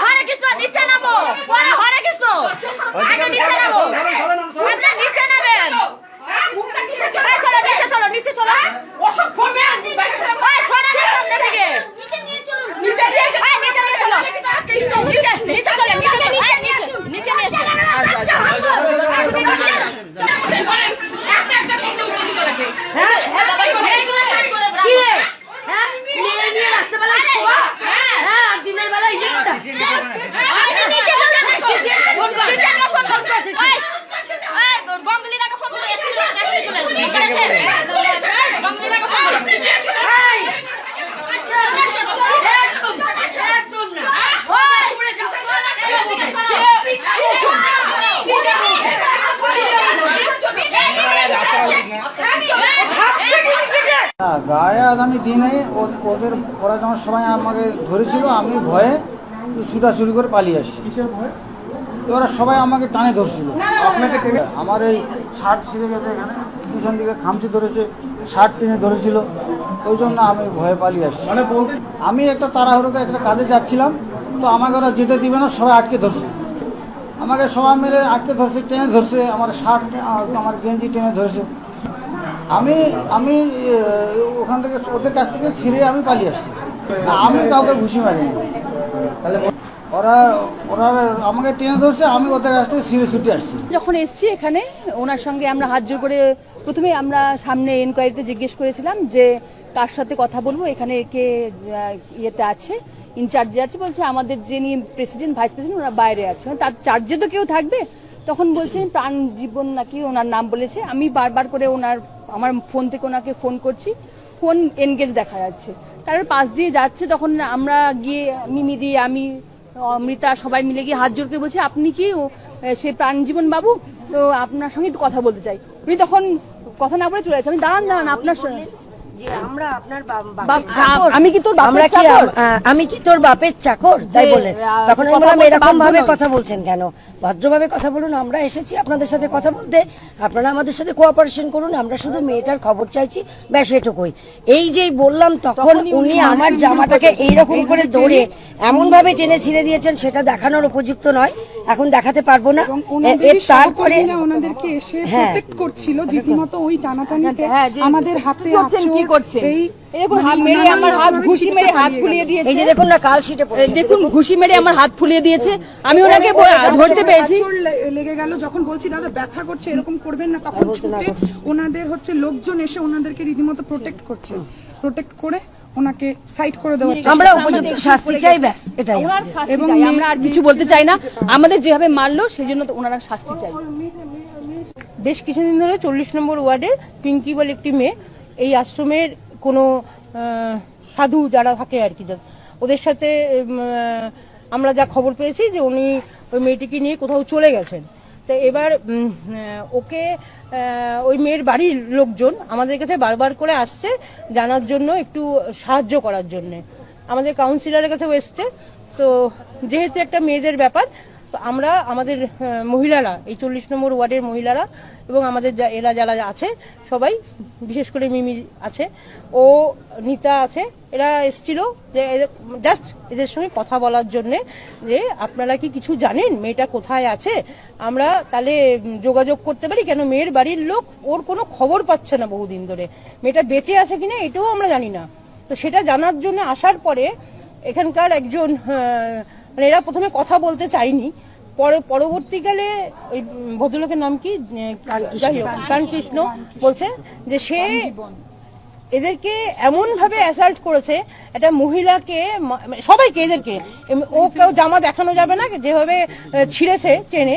হরে কৃষ্ণ নিচে নামো, পরে হরে কৃষ্ণ আগে নিচে নামো, আপনারা নিচে নামেন। চলো নিচে চলো, নিচে চলো। অসভ্য মেয়ে, সরে যান থেকে। নিচে নিয়ে চলো, নিচে নিয়ে চলো, নিচে নিয়ে চলো। আজকে ইসলাম নিচে নিচে চলে, নিচে নিচে নিচে নিয়ে চলো। একটা একটা ফটো উঠে দিতে লাগে। হ্যাঁ হ্যাঁ দাবাই করে কি রে? হ্যাঁ মেয়ে নিয়ে রাতে বেলা শোয়া, হ্যাঁ আর দিনের বেলা ইয়ে করা। আরে নিচে চলো, ফোন করে ফোন করছিস। এই বঙ্গলিনাকে ফোন করে এসে বঙ্গলিনাকে ফোন করে এই একদম একদম না ওই পুরো যাও গায়ে আগামী দিনে ওদের পড়াশোনার সময় আমাকে ধরেছিল, আমি ভয়ে ছুটাছুটি করে পালিয়ে আসছি। ওরা সবাই আমাকে টানে ধরছিল। আপনাকে আমার এই শার্ট ছিঁড়ে গেছে, এখানে পিছন দিকে খামচি ধরেছে, শার্ট টেনে ধরেছিল, ওই জন্য আমি ভয়ে পালিয়ে আসছি। আমি একটা তাড়াহুড়ো করে একটা কাজে যাচ্ছিলাম, তো আমাকে ওরা যেতে দিবে না, সবাই আটকে ধরছে। আমাকে সবাই মিলে আটকে ধরছে, টেনে ধরছে, আমার শার্ট আমার গেঞ্জি টেনে ধরছে। আমি ওখান থেকে ওদের কাছ থেকে ছিঁড়ে আমি পালিয়ে আসছি। আমি কাউকে ঘুষি মারিনি। ওরা আমাকে টেনে ধরছে, আমি ওদের কাছ থেকে ছিঁড়ে ছুটে আসছি। যখন এসছি এখানে ওনার সঙ্গে আমরা হাত জোর করে প্রথমে আমরা সামনে এনকোয়ারিতে জিজ্ঞেস করেছিলাম যে কার সাথে কথা বলবো, এখানে কে ইয়েতে আছে, ইনচার্জে আছে। বলছে আমাদের যিনি প্রেসিডেন্ট ভাইস প্রেসিডেন্ট ওরা বাইরে আছে, তার চার্জে তো কেউ থাকবে। তখন বলছেন প্রাণ জীবন নাকি ওনার নাম বলেছে। আমি বারবার করে আমার ফোন থেকে ওনাকে ফোন করছি, ফোন এনগেজ দেখা যাচ্ছে। তারপর পাশ দিয়ে যাচ্ছে, তখন আমরা গিয়ে মিমিদি, আমি, অমৃতা সবাই মিলে গিয়ে হাত জোর করে বলছি আপনি কি সে প্রাণজীবন বাবু, তো আপনার সঙ্গে কথা বলতে চাই। উনি তখন কথা না বলে চলে যাচ্ছে। আমি দাঁড়ান আপনার যে আমরা আপনার আমি কি তোর বাপের চাকর, আমি কি তোর বাপের চাকর, তাই বলেন। তখন আমি বললাম এরকম ভাবে কথা বলছেন কেন, ভদ্রভাবে কথা বলুন, আমরা এসেছি আপনাদের সাথে কথা বলতে, আপনারা আমাদের সাথে কোঅপারেশন করুন, আমরা শুধু মেয়েটার খবর চাইছি, ব্যাস এটুকুই। এই যে বললাম তখন উনি আমার জামাটাকে এইরকম করে ধরে এমন ভাবে টেনে ছিঁড়ে দিয়েছেন, সেটা দেখানোর উপযুক্ত নয়, এখন দেখাতে পারবো না। তারপরে ওনাদেরকে এসে প্রোটেক্ট করছিল রীতিমতো ওই টানাটানিতে আমাদের হাতে কি করছে, দেখুন হাত মেরে আমার হাত ঘুষি মেরে হাত ফুলিয়ে দিয়েছে। এই যে দেখুন না কাল শিটে দেখুন ঘুষি মেরে আমার হাত ফুলিয়ে দিয়েছে। আমি ওনাকে ধরতে পেরেছি, লেগে গেল। যখন বলছি দাদা ব্যথা করছে, এরকম করবেন না, তখন ছুটে ওনাদের লোকজন এসে ওনাদেরকে রীতিমতো প্রোটেক্ট করছে, প্রোটেক্ট করে ওনাকে সাইড করে দেওয়া। আমরা উপযুক্ত শাস্তি চাই, ব্যাস এটাই। এবং আমরা আর কিছু বলতে চাই না, আমাদের যেভাবে মারলো সেই জন্য তো ওনারা শাস্তি চাই। বেশ কিছুদিন ধরে 40 নম্বর ওয়ার্ডে পিঙ্কি বলে একটি মেয়ে, এই আশ্রমের কোনো সাধু যারা থাকে আর কি, ওদের সাথে আমরা যা খবর পেয়েছি যে উনি ওই মেয়েটিকে নিয়ে কোথাও চলে গেছেন। তো এবার ওকে ওই মেয়ের বাড়ির লোকজন আমাদের কাছে বারবার করে আসছে জানার জন্য, একটু সাহায্য করার জন্যে। আমাদের কাউন্সিলরের কাছেও এসছে। তো যেহেতু একটা মেয়েদের ব্যাপার, তো আমরা আমাদের মহিলারা, এই 40 নম্বর ওয়ার্ডের মহিলারা এবং আমাদের এরা যারা আছে সবাই, বিশেষ করে মিমি আছে, ও নিতা আছে, এরা এসছিল যে জাস্ট এদের সঙ্গে কথা বলার জন্যে যে আপনারা কি কিছু জানেন মেয়েটা কোথায় আছে, আমরা তাহলে যোগাযোগ করতে পারি, কেন মেয়ের বাড়ির লোক ওর কোনো খবর পাচ্ছে না বহুদিন ধরে, মেয়েটা বেঁচে আছে কিনা এটাও আমরা জানি না। তো সেটা জানার জন্য আসার পরে এখানকার একজন, মানে এরা প্রথমে কথা বলতে চায়নি, পরবর্তীকালে ওই ভদ্রলোকের নাম কি, যাই হোক কানকৃষ্ণ বলছে যে সে এদেরকে এমন ভাবে অ্যাসাল্ট করেছে, একটা মহিলাকে, সবাইকে, এদেরকে ও কেউ জামা দেখানো যাবে না, যেভাবে ছিঁড়েছে টেনে,